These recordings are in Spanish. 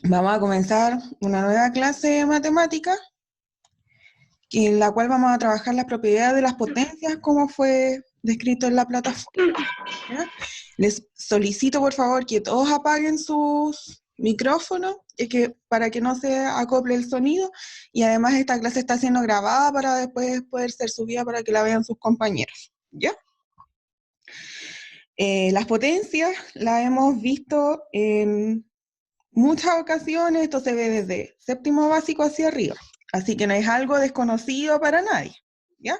Vamos a comenzar una nueva clase de matemática en la cual vamos a trabajar las propiedades de las potencias como fue descrito en la plataforma, ¿ya? Les solicito por favor que todos apaguen sus micrófonos para que no se acople el sonido, y además esta clase está siendo grabada para después poder ser subida para que la vean sus compañeros, ¿ya? Las potencias las hemos visto en muchas ocasiones, esto se ve desde séptimo básico hacia arriba, así que no es algo desconocido para nadie, ¿ya?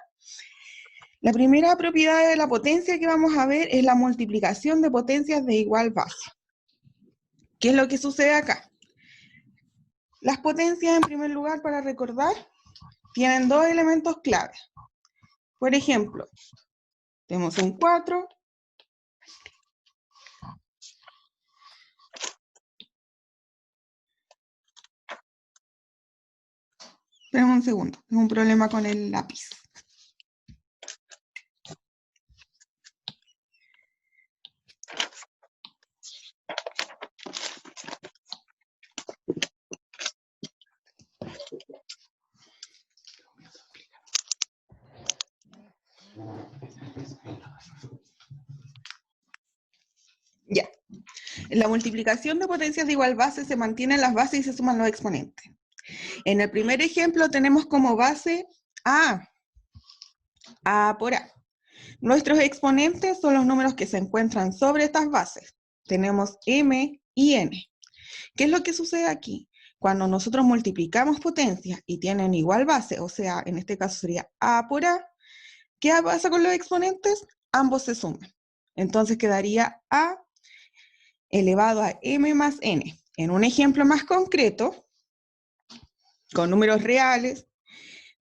La primera propiedad de la potencia que vamos a ver es la multiplicación de potencias de igual base. ¿Qué es lo que sucede acá? Las potencias, en primer lugar, para recordar, tienen dos elementos clave. Por ejemplo, tenemos un 4, esperen un segundo, tengo un problema con el lápiz. Ya. En la multiplicación de potencias de igual base se mantienen las bases y se suman los exponentes. En el primer ejemplo tenemos como base A por A. Nuestros exponentes son los números que se encuentran sobre estas bases. Tenemos M y N. ¿Qué es lo que sucede aquí? Cuando nosotros multiplicamos potencias y tienen igual base, o sea, en este caso sería A por A, ¿qué pasa con los exponentes? Ambos se suman. Entonces quedaría A elevado a M más N. En un ejemplo más concreto, con números reales,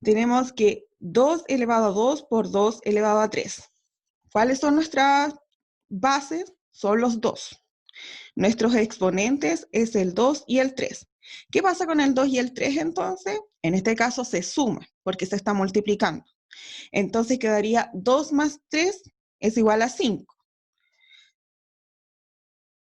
tenemos que 2 elevado a 2 por 2 elevado a 3. ¿Cuáles son nuestras bases? Son los 2. Nuestros exponentes es el 2 y el 3. ¿Qué pasa con el 2 y el 3 entonces? En este caso se suma, porque se está multiplicando. Entonces quedaría 2 más 3 es igual a 5.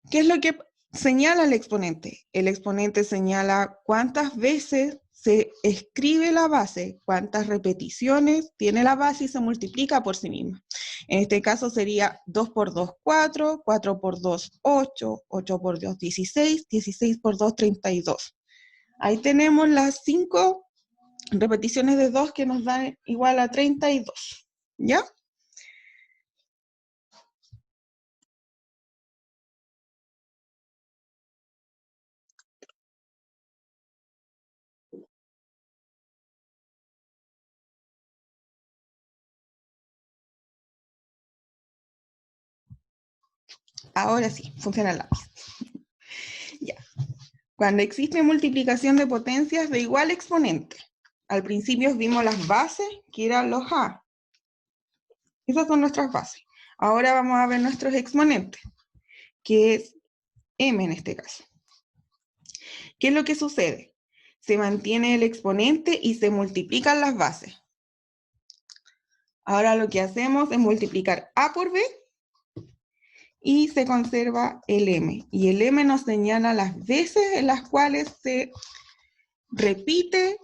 ¿Qué es lo que señala el exponente? El exponente señala cuántas veces se escribe la base, cuántas repeticiones tiene la base y se multiplica por sí misma. En este caso sería 2 por 2, 4, 4 por 2, 8, 8 por 2, 16, 16 por 2, 32. Ahí tenemos las 5 repeticiones de 2 que nos dan igual a 32, ¿ya? Ahora sí, funciona el lápiz. Ya. Cuando existe multiplicación de potencias de igual exponente, al principio vimos las bases, que eran los A. Esas son nuestras bases. Ahora vamos a ver nuestros exponentes, que es M en este caso. ¿Qué es lo que sucede? Se mantiene el exponente y se multiplican las bases. Ahora lo que hacemos es multiplicar A por B y se conserva el M. Y el M nos señala las veces en las cuales se repite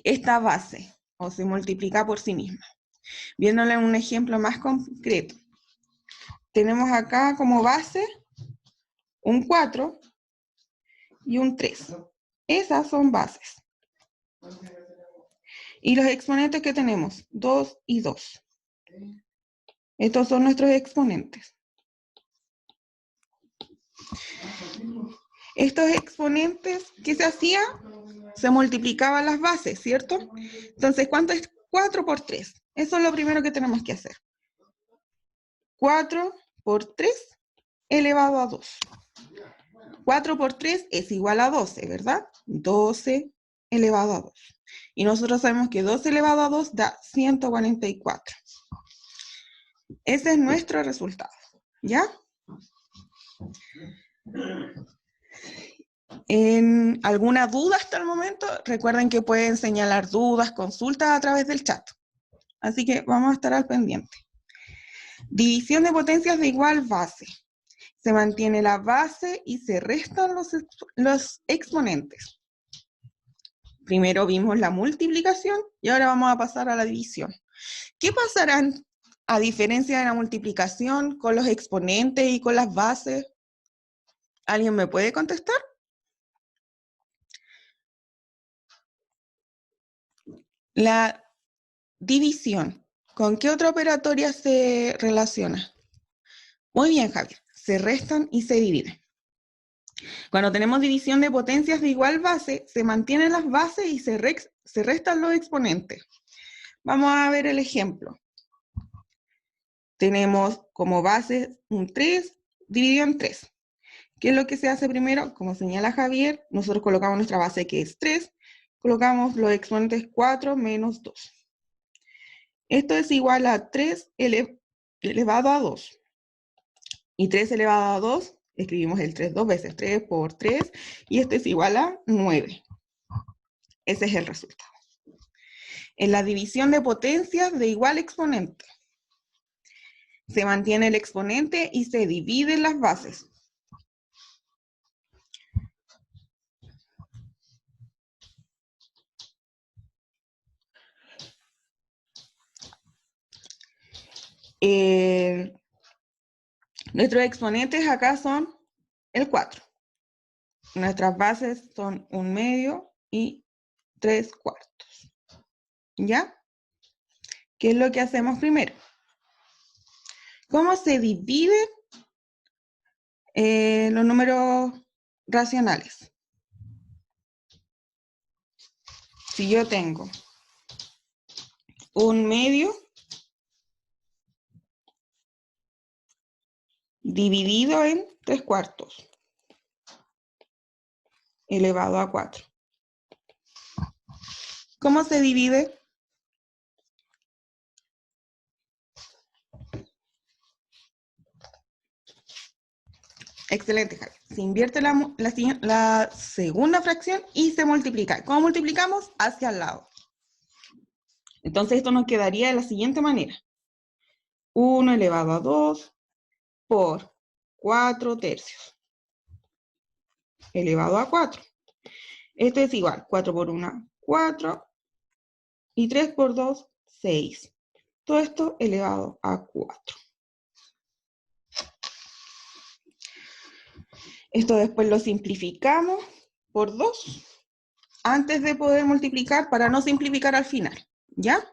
esta base o se multiplica por sí misma. Viéndole un ejemplo más concreto. Tenemos acá como base un 4 y un 3. Esas son bases. Y los exponentes que tenemos, 2 y 2. Estos son nuestros exponentes. Estos exponentes, ¿qué se hacía? Se multiplicaban las bases, ¿cierto? Entonces, ¿cuánto es 4 por 3? Eso es lo primero que tenemos que hacer. 4 por 3 elevado a 2. 4 por 3 es igual a 12, ¿verdad? 12 elevado a 2. Y nosotros sabemos que 12 elevado a 2 da 144. Ese es nuestro resultado, ¿ya? ¿En alguna duda hasta el momento? Recuerden que pueden señalar dudas, consultas a través del chat. Así que vamos a estar al pendiente. División de potencias de igual base. se mantiene la base y se restan los exponentes. Primero vimos la multiplicación y ahora vamos a pasar a la división. ¿Qué pasará a diferencia de la multiplicación con los exponentes y con las bases? ¿Alguien me puede contestar? La división, ¿con qué otra operatoria se relaciona? Muy bien, Javier, se restan y se dividen. Cuando tenemos división de potencias de igual base, se mantienen las bases y se restan los exponentes. Vamos a ver el ejemplo. Tenemos como base un 3 dividido en 3. ¿Qué es lo que se hace primero? Como señala Javier, nosotros colocamos nuestra base que es 3, colocamos los exponentes 4 menos 2. Esto es igual a 3 elevado a 2. Y 3 elevado a 2, escribimos el 3 dos veces, 3 por 3, y esto es igual a 9. Ese es el resultado. En la división de potencias de igual exponente, se mantiene el exponente y se dividen las bases. Nuestros exponentes acá son el 4. Nuestras bases son 1/2 y 3/4. ¿Ya? ¿Qué es lo que hacemos primero? ¿Cómo se dividen los números racionales? Si yo tengo 1/2 dividido en 3/4 elevado a 4. ¿Cómo se divide? Excelente, Javi. Se invierte la segunda fracción y se multiplica. ¿Cómo multiplicamos? Hacia el lado. Entonces esto nos quedaría de la siguiente manera. 1 elevado a 2 por 4 tercios elevado a 4. Esto es igual, 4 por 1, 4, y 3 por 2, 6. Todo esto elevado a 4. Esto después lo simplificamos por 2, antes de poder multiplicar, para no simplificar al final, ¿ya?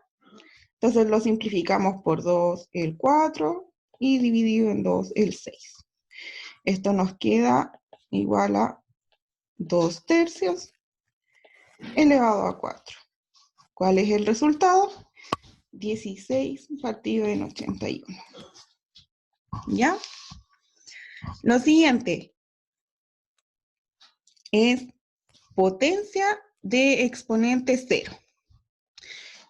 Entonces lo simplificamos por 2 el 4, y dividido en 2 el 6. Esto nos queda igual a 2 tercios elevado a 4. ¿Cuál es el resultado? 16 partido en 81. ¿Ya? Lo siguiente es potencia de exponente 0.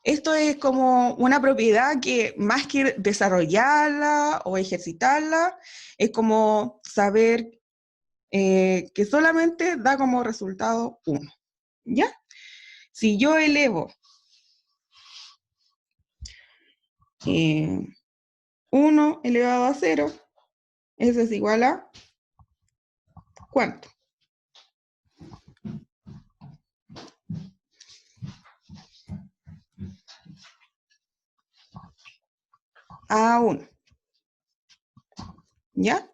Esto es como una propiedad que más que desarrollarla o ejercitarla, es como saber que solamente da como resultado 1. ¿Ya? Si yo elevo 1 elevado a 0, eso es igual a ¿cuánto? A 1. ¿Ya?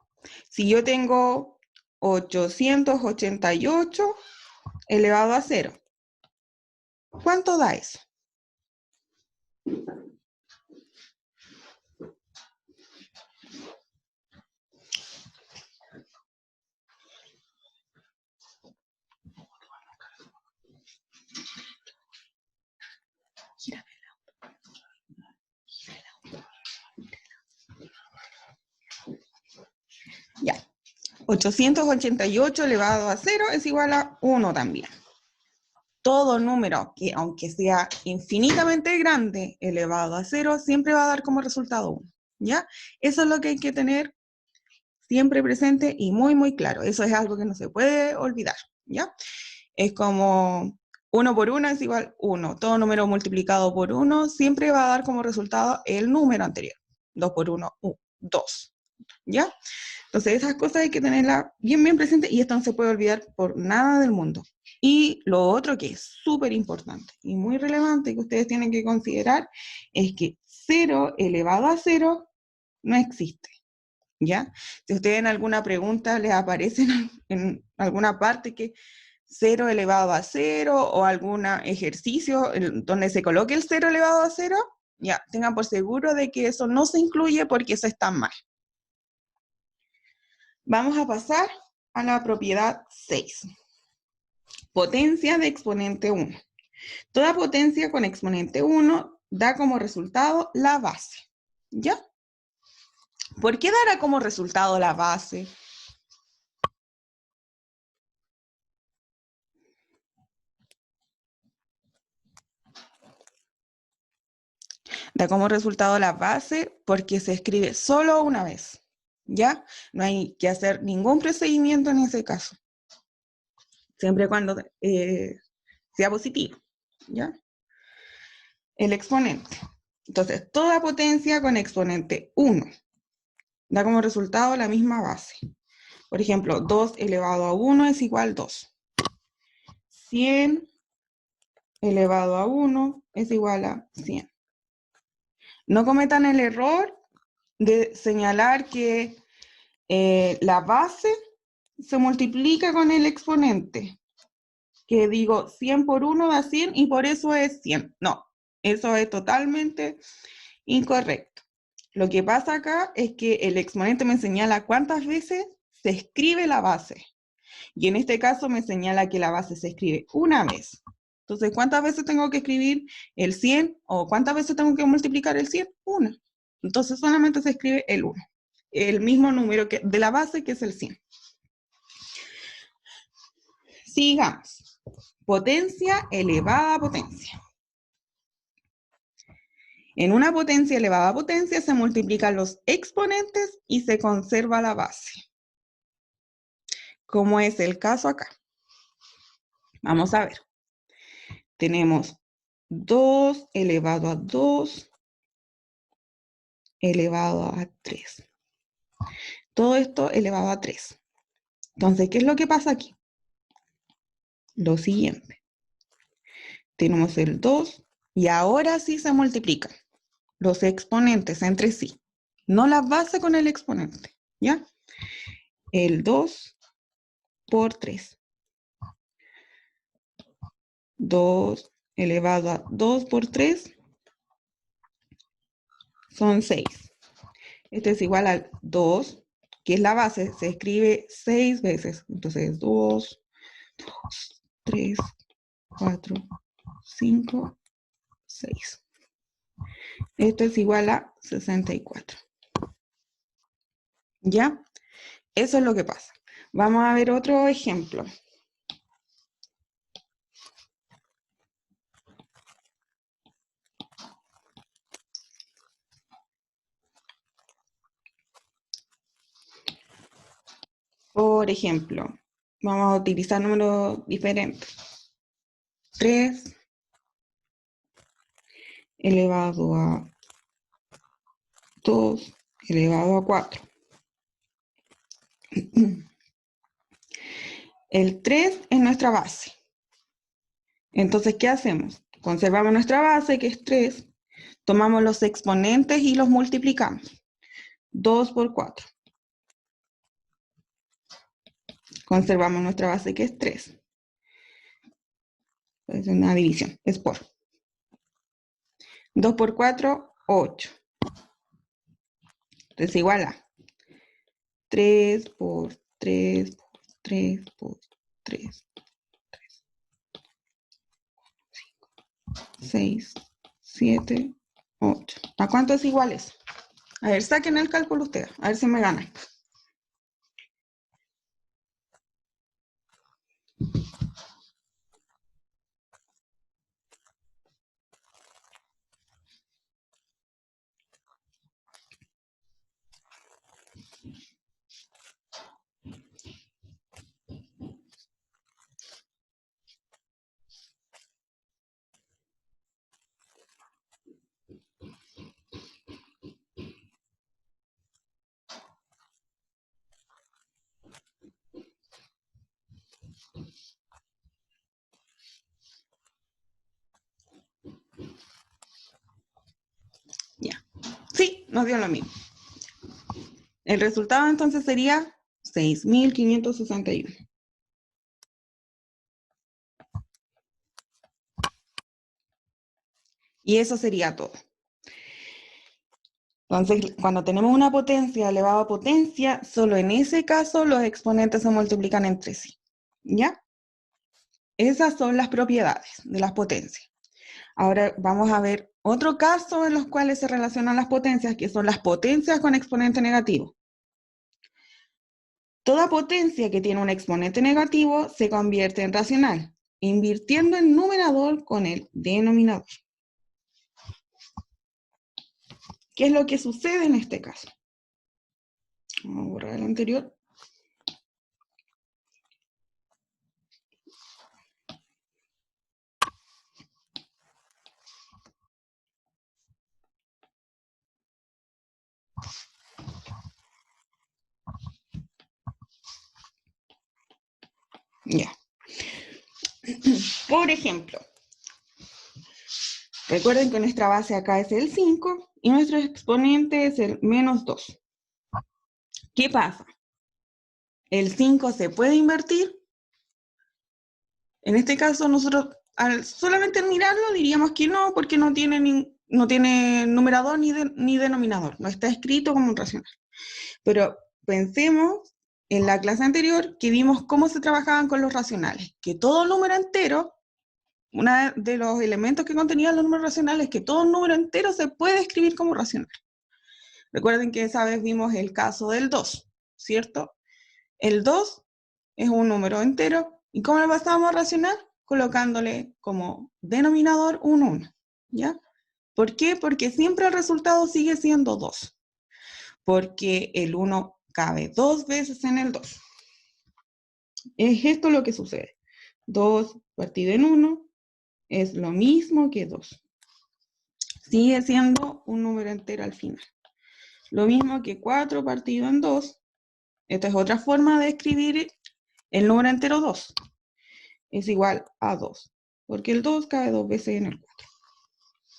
Si yo tengo 888 elevado a 0, ¿cuánto da eso? Ya. 888 elevado a 0 es igual a 1 también. Todo número que, aunque sea infinitamente grande, elevado a 0, siempre va a dar como resultado 1. ¿Ya? Eso es lo que hay que tener siempre presente y muy, muy claro. Eso es algo que no se puede olvidar. ¿Ya? Es como 1 por 1 es igual 1. Todo número multiplicado por 1 siempre va a dar como resultado el número anterior. 2 por 1, 2. ¿Ya? Entonces esas cosas hay que tenerlas bien, bien presentes y esto no se puede olvidar por nada del mundo. Y lo otro que es súper importante y muy relevante que ustedes tienen que considerar es que 0 elevado a 0 no existe, ¿ya? Si ustedes en alguna pregunta les aparece en alguna parte que 0 elevado a 0 o algún ejercicio donde se coloque el 0 elevado a 0, ya, tengan por seguro de que eso no se incluye porque eso está mal. Vamos a pasar a la propiedad 6. Potencia de exponente 1. Toda potencia con exponente 1 da como resultado la base, ¿ya? ¿Por qué dará como resultado la base? Da como resultado la base porque se escribe solo una vez, ¿ya? No hay que hacer ningún procedimiento en ese caso, siempre cuando sea positivo, ¿ya? El exponente. Entonces, toda potencia con exponente 1 da como resultado la misma base. Por ejemplo, 2 elevado a 1 es igual a 2. 100 elevado a 1 es igual a 100. No cometan el error de señalar que la base se multiplica con el exponente. Que digo 100 por 1 da 100 y por eso es 100. No, eso es totalmente incorrecto. Lo que pasa acá es que el exponente me señala cuántas veces se escribe la base. Y en este caso me señala que la base se escribe una vez. Entonces, ¿cuántas veces tengo que escribir el 100 o cuántas veces tengo que multiplicar el 100? Una. Entonces solamente se escribe el 1. El mismo número de la base que es el 100. Sigamos. Potencia elevada a potencia. En una potencia elevada a potencia se multiplican los exponentes y se conserva la base, como es el caso acá. Vamos a ver. Tenemos 2 elevado a 2 elevado a 3. Todo esto elevado a 3. Entonces, ¿qué es lo que pasa aquí? Lo siguiente. Tenemos el 2 y ahora sí se multiplican los exponentes entre sí. No la base con el exponente, ¿ya? El 2 por 3. 2 elevado a 2 por 3 son 6. Este es igual al 2, que es la base, se escribe 6 veces. Entonces 2, 3, 4, 5, 6. Esto es igual a 64. ¿Ya? Eso es lo que pasa. Vamos a ver otro ejemplo. Por ejemplo, vamos a utilizar números diferentes. 3 elevado a 2 elevado a 4. El 3 es nuestra base. Entonces, ¿qué hacemos? Conservamos nuestra base, que es 3. Tomamos los exponentes y los multiplicamos. 2 por 4. Conservamos nuestra base, que es 3. Es una división, es por. 2 por 4, 8. Entonces, igual a 3 por 3 por 3 por 3. 6, 7, 8. ¿A cuánto es igual eso? A ver, saquen el cálculo ustedes, a ver si me ganan. nos dio lo mismo. El resultado entonces sería 6.561. Y eso sería todo. Entonces, cuando tenemos una potencia elevada a potencia, solo en ese caso los exponentes se multiplican entre sí. ¿Ya? Esas son las propiedades de las potencias. Ahora vamos a ver otro caso en los cuales se relacionan las potencias, que son las potencias con exponente negativo. Toda potencia que tiene un exponente negativo se convierte en racional, invirtiendo el numerador con el denominador. ¿Qué es lo que sucede en este caso? Vamos a borrar el anterior. Ya. Por ejemplo, recuerden que nuestra base acá es el 5 y nuestro exponente es el menos 2. ¿Qué pasa? ¿El 5 se puede invertir? En este caso, nosotros al solamente mirarlo diríamos que no, porque no tiene numerador ni denominador, no está escrito como un racional. Pero pensemos en la clase anterior que vimos cómo se trabajaban con los racionales, que todo número entero, uno de los elementos que contenían los números racionales es que todo número entero se puede escribir como racional. Recuerden que esa vez vimos el caso del 2, ¿cierto? El 2 es un número entero, ¿y cómo lo pasamos a racional? Colocándole como denominador un 1, ¿ya? ¿Por qué? Porque siempre el resultado sigue siendo 2, porque el 1 cabe 2 veces en el 2. Es esto lo que sucede. 2 partido en 1 es lo mismo que 2. Sigue siendo un número entero al final. Lo mismo que 4 partido en 2. Esta es otra forma de escribir el número entero 2. Es igual a 2, porque el 2 cabe 2 veces en el 4.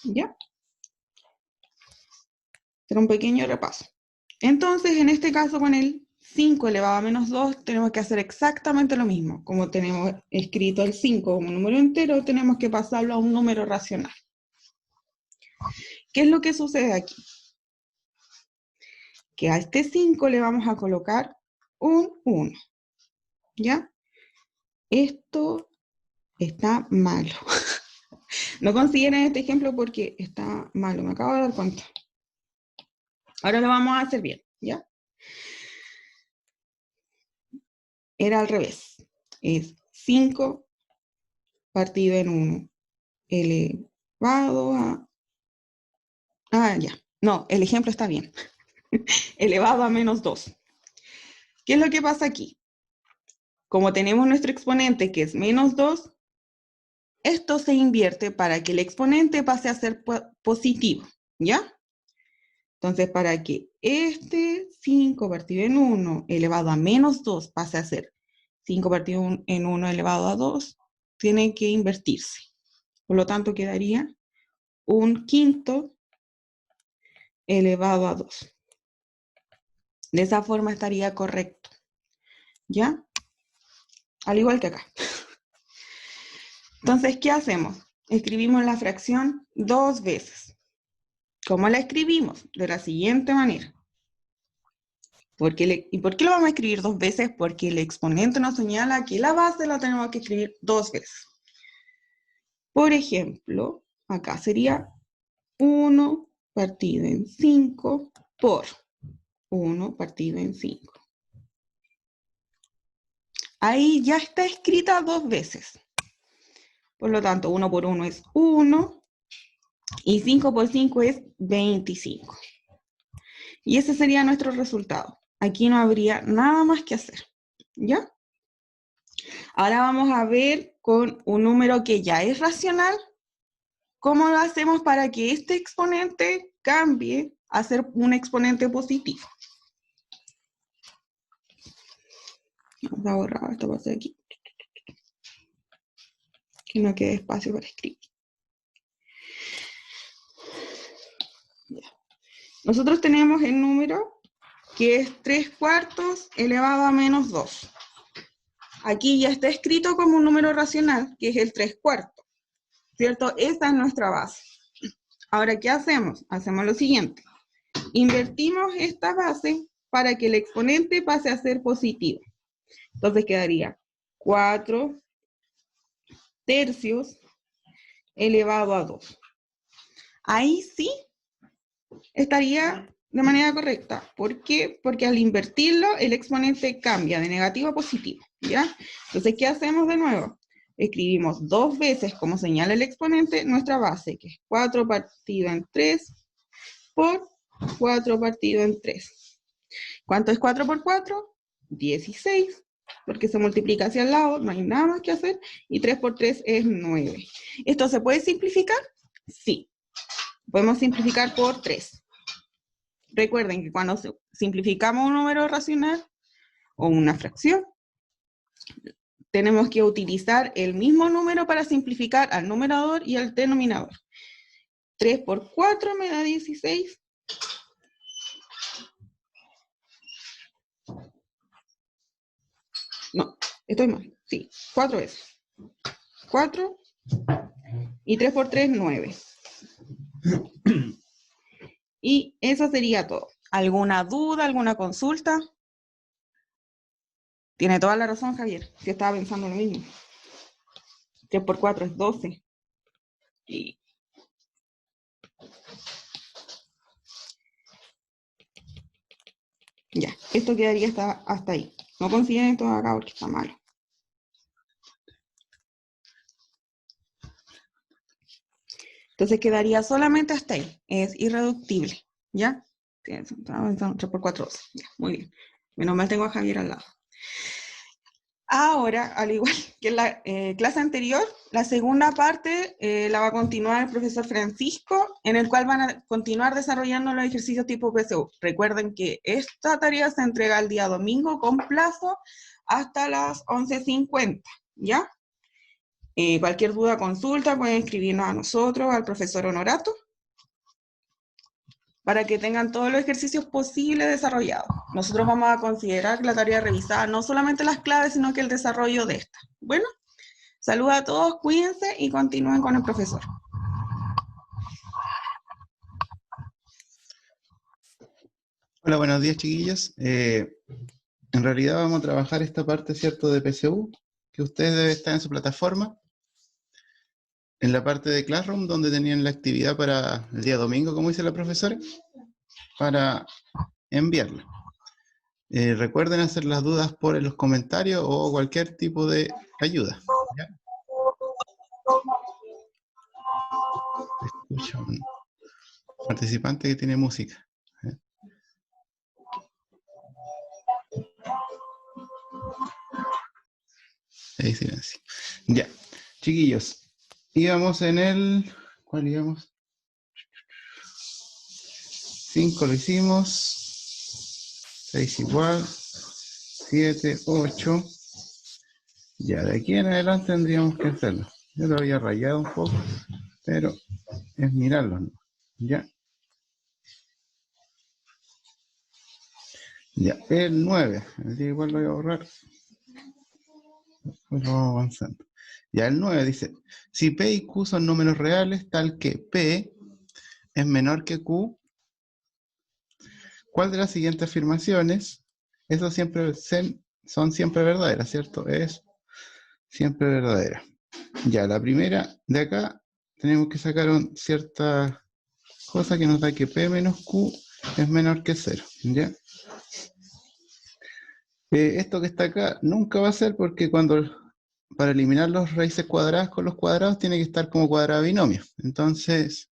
¿Ya? Será un pequeño repaso. Entonces, en este caso, con el 5 elevado a menos 2, tenemos que hacer exactamente lo mismo. Como tenemos escrito el 5 como un número entero, tenemos que pasarlo a un número racional. ¿Qué es lo que sucede aquí? Que a este 5 le vamos a colocar un 1. ¿Ya? Esto está malo. No consideren este ejemplo porque está malo, me acabo de dar cuenta. Ahora lo vamos a hacer bien, ¿ya? Era al revés. Es 5 partido en 1 elevado a... Ah, ya. No, el ejemplo está bien. Elevado a menos 2. ¿Qué es lo que pasa aquí? Como tenemos nuestro exponente que es menos 2, esto se invierte para que el exponente pase a ser positivo, ¿ya? Entonces, para que este 5 partido en 1 elevado a menos 2 pase a ser 5 partido en 1 elevado a 2, tiene que invertirse. Por lo tanto, quedaría un quinto elevado a 2. De esa forma estaría correcto, ¿ya? Al igual que acá. Entonces, ¿qué hacemos? Escribimos la fracción 2 veces. ¿Cómo la escribimos? De la siguiente manera. ¿Y por qué lo vamos a escribir 2 veces? Porque el exponente nos señala que la base la tenemos que escribir 2 veces. Por ejemplo, acá sería 1 partido en 5 por 1 partido en 5. Ahí ya está escrita 2 veces. Por lo tanto, 1 por 1 es 1 y 5 por 5 es 25. Y ese sería nuestro resultado. Aquí no habría nada más que hacer, ¿ya? Ahora vamos a ver con un número que ya es racional, ¿cómo lo hacemos para que este exponente cambie a ser un exponente positivo? Vamos a borrar esta parte de aquí, que no quede espacio para escribir. Ya. Nosotros tenemos el número que es 3/4 elevado a menos 2. Aquí ya está escrito como un número racional, que es el 3/4, ¿cierto? Esta es nuestra base. Ahora, ¿qué hacemos? Hacemos lo siguiente. Invertimos esta base para que el exponente pase a ser positivo. Entonces quedaría 4 tercios elevado a 2. Ahí sí estaría de manera correcta. ¿Por qué? Porque al invertirlo, el exponente cambia de negativo a positivo, ¿ya? Entonces, ¿qué hacemos de nuevo? Escribimos 2 veces, como señala el exponente, nuestra base, que es 4 partido en 3 por 4 partido en 3. ¿Cuánto es 4 por 4? 16, porque se multiplica hacia el lado, no hay nada más que hacer, y 3 por 3 es 9. ¿Esto se puede simplificar? Sí. Podemos simplificar por 3. Recuerden que cuando simplificamos un número racional o una fracción, tenemos que utilizar el mismo número para simplificar al numerador y al denominador. 3 por 4 me da 16. No, estoy mal. Sí, 4 veces. 4 y 3 por 3, 9. Y eso sería todo. ¿Alguna duda, alguna consulta? Tiene toda la razón, Javier, que estaba pensando lo mismo. 3 por 4 es 12. Y ya, esto quedaría hasta ahí. No consideren todo acá porque está malo. Entonces quedaría solamente hasta ahí. Es irreductible, ¿ya? 3 por 4, 12. Ya, muy bien. Menos mal tengo a Javier al lado. Ahora, al igual que en la clase anterior, la segunda parte la va a continuar el profesor Francisco, en el cual van a continuar desarrollando los ejercicios tipo PSU. Recuerden que esta tarea se entrega el día domingo con plazo hasta las 11:50, ¿ya? Cualquier duda, consulta, pueden escribirnos a nosotros, al profesor Honorato, para que tengan todos los ejercicios posibles desarrollados. Nosotros vamos a considerar la tarea revisada, no solamente las claves, sino que el desarrollo de esta. Bueno, saludos a todos, cuídense y continúen con el profesor. Hola, buenos días, chiquillos. En realidad vamos a trabajar esta parte, ¿cierto?, de PSU, que ustedes deben estar en su plataforma. En la parte de Classroom, donde tenían la actividad para el día domingo, como dice la profesora, para enviarla. Recuerden hacer las dudas por los comentarios o cualquier tipo de ayuda, ¿ya? Escucho un participante que tiene música. Ahí silencio. Ya, chiquillos, íbamos en el... ¿Cuál íbamos? 5 lo hicimos. 6 igual. 7, 8. Ya, de aquí en adelante tendríamos que hacerlo. Yo lo había rayado un poco, pero es mirarlo, ¿no? Ya. Ya, el 9. Igual lo voy a borrar. Pues vamos avanzando. Ya, el 9 dice, si P y Q son números reales, tal que P es menor que Q, ¿cuál de las siguientes afirmaciones? Eso siempre son siempre verdaderas, ¿cierto? Es siempre verdadera. Ya, la primera de acá, tenemos que sacar cierta cosa que nos da que P menos Q es menor que 0, ¿ya? Esto que está acá nunca va a ser porque para eliminar los raíces cuadradas con los cuadrados tiene que estar como cuadrado binomio. Entonces,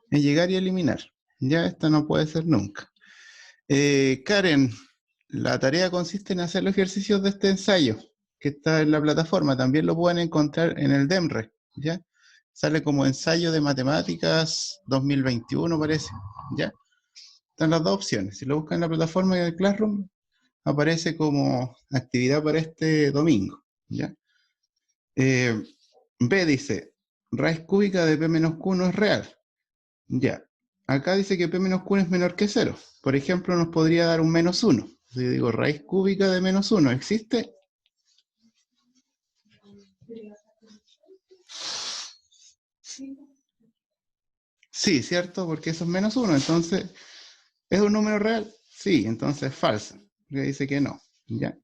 es llegar y eliminar. Ya, esta no puede ser nunca. Karen, la tarea consiste en hacer los ejercicios de este ensayo que está en la plataforma. También lo pueden encontrar en el DEMRE, ¿ya? Sale como ensayo de matemáticas 2021, parece, ¿ya? Están las dos opciones. Si lo buscan en la plataforma y en el Classroom, aparece como actividad para este domingo, ¿ya? B dice, raíz cúbica de P menos Q no es real. Ya. acá dice que P menos Q es menor que 0. Por ejemplo, nos podría dar un menos 1. Si yo digo raíz cúbica de menos 1, ¿existe? Sí, ¿cierto? Porque eso es menos 1. Entonces, ¿es un número real? Sí, entonces es falso. Porque dice que no. ¿Ya?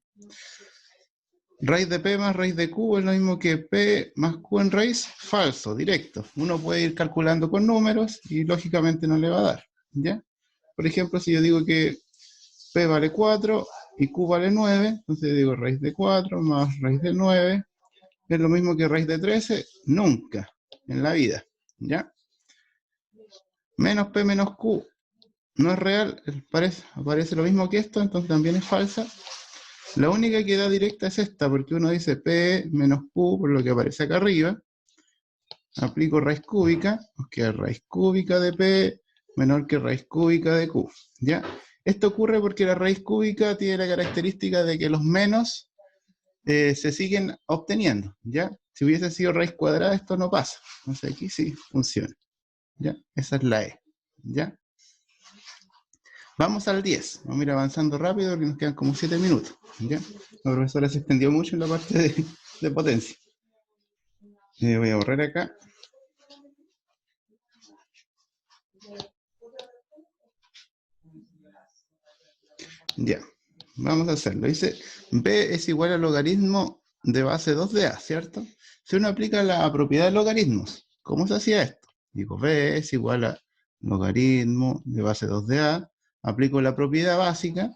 Raíz de P más raíz de Q es lo mismo que P más Q en raíz. Falso, directo. Uno puede ir calculando con números y lógicamente no le va a dar. ¿Ya? Por ejemplo, si yo digo que P vale 4 y Q vale 9, entonces digo raíz de 4 más raíz de 9 es lo mismo que raíz de 13. Nunca en la vida. ¿Ya? Menos P menos Q no es real, aparece lo mismo que esto, entonces también es falsa. La única que da directa es esta, porque uno dice P menos Q, por lo que aparece acá arriba. Aplico raíz cúbica, nos queda raíz cúbica de P menor que raíz cúbica de Q. ¿Ya? Esto ocurre porque la raíz cúbica tiene la característica de que los menos se siguen obteniendo. ¿Ya? Si hubiese sido raíz cuadrada, esto no pasa. Entonces aquí sí funciona. ¿Ya? Esa es la E. ¿Ya? Vamos al 10. Vamos a ir avanzando rápido porque nos quedan como 7 minutos. ¿Ya? La profesora se extendió mucho en la parte de potencia. Voy a borrar acá. Ya. Vamos a hacerlo. Dice, B es igual al logaritmo de base 2 de A, ¿cierto? Si uno aplica la propiedad de logaritmos, ¿cómo se hacía esto? Digo, B es igual a logaritmo de base 2 de A. Aplico la propiedad básica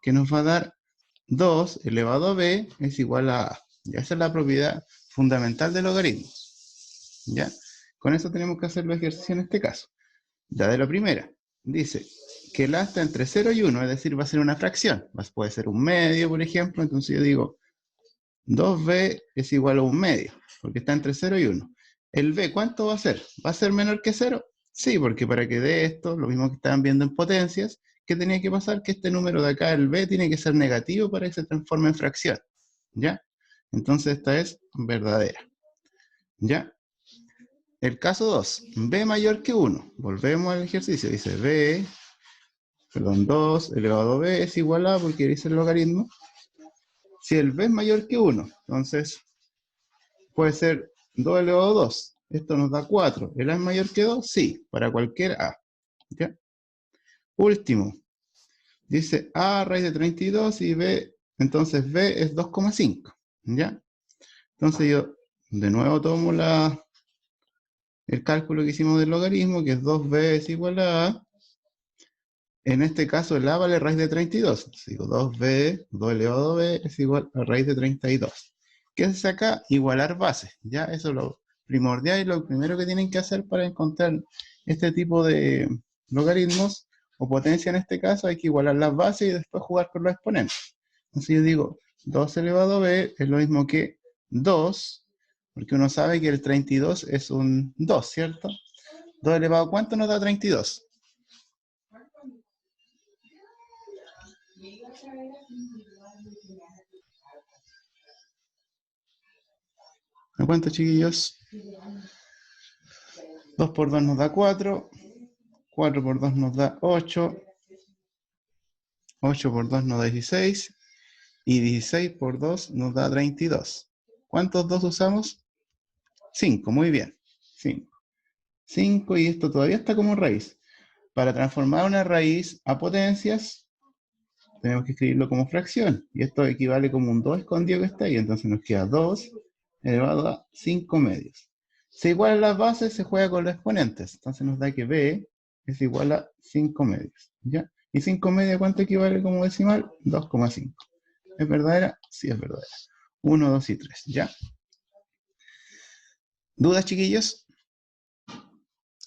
que nos va a dar 2 elevado a B es igual a A. Ya esa es la propiedad fundamental del logaritmo. ¿Ya? Con eso tenemos que hacer los ejercicios en este caso. Ya de la primera, dice que el A está entre 0 y 1, es decir, va a ser una fracción. Puede ser un medio, por ejemplo, entonces yo digo 2B es igual a un medio, porque está entre 0 y 1. El B, ¿cuánto va a ser? ¿Va a ser menor que 0? Sí, porque para que dé esto, lo mismo que estaban viendo en potencias, ¿qué tenía que pasar? Que este número de acá, el B, tiene que ser negativo para que se transforme en fracción. ¿Ya? Entonces esta es verdadera. ¿Ya? El caso 2, B mayor que 1. Volvemos al ejercicio. Dice 2 elevado a B es igual a, porque dice el logaritmo. Si el B es mayor que 1, entonces puede ser 2 elevado a 2. Esto nos da 4. ¿El A es mayor que 2? Sí, para cualquier A. ¿Ya? Último. Dice A raíz de 32 y B, entonces B es 2,5. ¿Ya? Entonces yo de nuevo tomo el cálculo que hicimos del logaritmo, que es 2B es igual a A. En este caso el A vale raíz de 32. Entonces digo 2B, 2 elevado a B es igual a raíz de 32. ¿Qué se saca? Igualar bases. Ya eso es lo primordial y lo primero que tienen que hacer para encontrar este tipo de logaritmos o potencia en este caso, hay que igualar las bases y después jugar con los exponentes. Entonces yo digo 2 elevado a B es lo mismo que 2, porque uno sabe que el 32 es un 2, ¿cierto? 2 elevado a ¿cuánto nos da 32? ¿A cuánto, chiquillos? 2 por 2 nos da 4. 4 por 2 nos da 8. 8 por 2 nos da 16. Y 16 por 2 nos da 32. ¿Cuántos 2 usamos? 5, muy bien. 5. 5 y esto todavía está como raíz. Para transformar una raíz a potencias, tenemos que escribirlo como fracción. Y esto equivale como un 2 escondido que está ahí. Entonces nos queda 2 elevado a 5 medios. Si igualan las bases, se juega con los exponentes. Entonces nos da que B es igual a 5 medios. ¿Ya? ¿Y 5 medios cuánto equivale como decimal? 2,5. ¿Es verdadera? Sí, es verdadera. 1, 2 y 3. ¿Ya? ¿Dudas, chiquillos?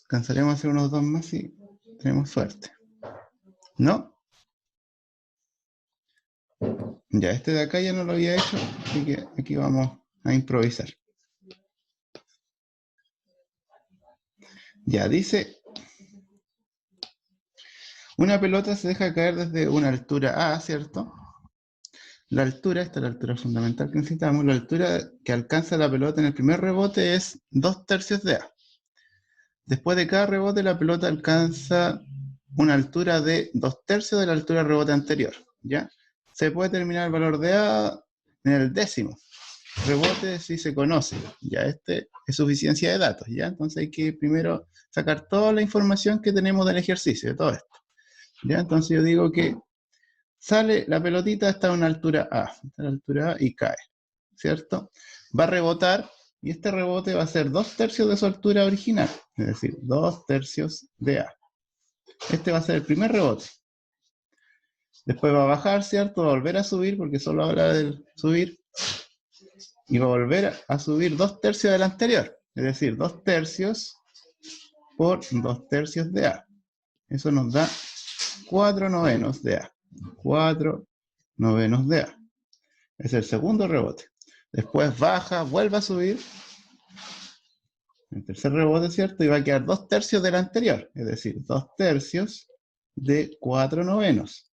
Alcanzaremos a hacer unos 2 más si tenemos suerte. ¿No? Ya, este de acá ya no lo había hecho, así que aquí vamos a improvisar. Ya, dice, una pelota se deja caer desde una altura A, ¿cierto? La altura, esta es la altura fundamental que necesitamos, la altura que alcanza la pelota en el primer rebote es 2/3 de A. Después de cada rebote, la pelota alcanza una altura de 2/3 de la altura del rebote anterior, ¿ya? Se puede determinar el valor de A en el décimo rebote si se conoce, ya este es suficiencia de datos, ¿ya? Entonces hay que primero sacar toda la información que tenemos del ejercicio, de todo esto, ¿ya? Entonces yo digo que sale la pelotita hasta una altura A, y cae, ¿cierto? Va a rebotar y este rebote va a ser 2/3 de su altura original, es decir, 2/3 de A. Este va a ser el primer rebote. Después va a bajar, ¿cierto? Va a volver a subir, porque solo habla del subir. Y va a volver a subir 2/3 del anterior. Es decir, 2/3 por 2/3 de A. Eso nos da 4/9 de A. 4/9 de A. Es el segundo rebote. Después baja, vuelve a subir. El tercer rebote, ¿cierto? Y va a quedar 2/3 del anterior. Es decir, 2/3 de 4/9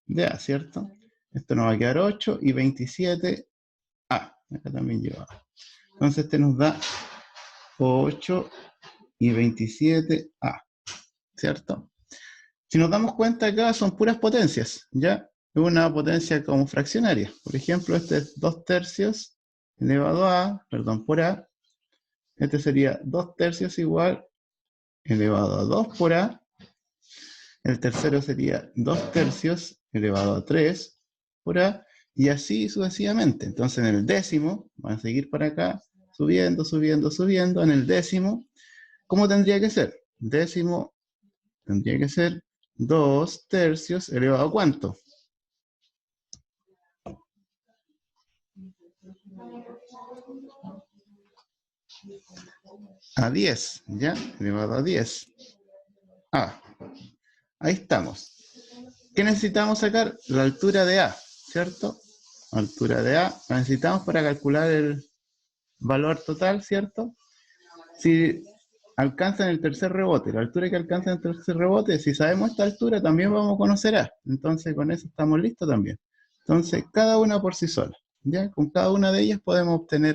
de A, ¿cierto? Esto nos va a quedar 8 y 27 A. Acá también lleva A. Entonces este nos da 8 y 27 A, ¿cierto? Si nos damos cuenta acá son puras potencias, ¿ya? Es una potencia como fraccionaria. Por ejemplo, este es 2/3 elevado a, perdón, por A. Este sería 2/3 igual elevado a 2 por A. El tercero sería 2/3 elevado a 3 por A. Y así sucesivamente. Entonces en el décimo, van a seguir para acá, subiendo, subiendo, subiendo. En el décimo, ¿cómo tendría que ser? Décimo tendría que ser 2/3 elevado a ¿cuánto? A 10, ¿ya? Elevado a 10. A. Ahí estamos. ¿Qué necesitamos sacar? La altura de A, ¿cierto? Altura de A. La necesitamos para calcular el valor total, ¿cierto? Si alcanzan el tercer rebote, la altura que alcanza el tercer rebote, si sabemos esta altura, también vamos a conocer A. Entonces, con eso estamos listos también. Entonces, cada una por sí sola, ¿ya? Con cada una de ellas podemos obtener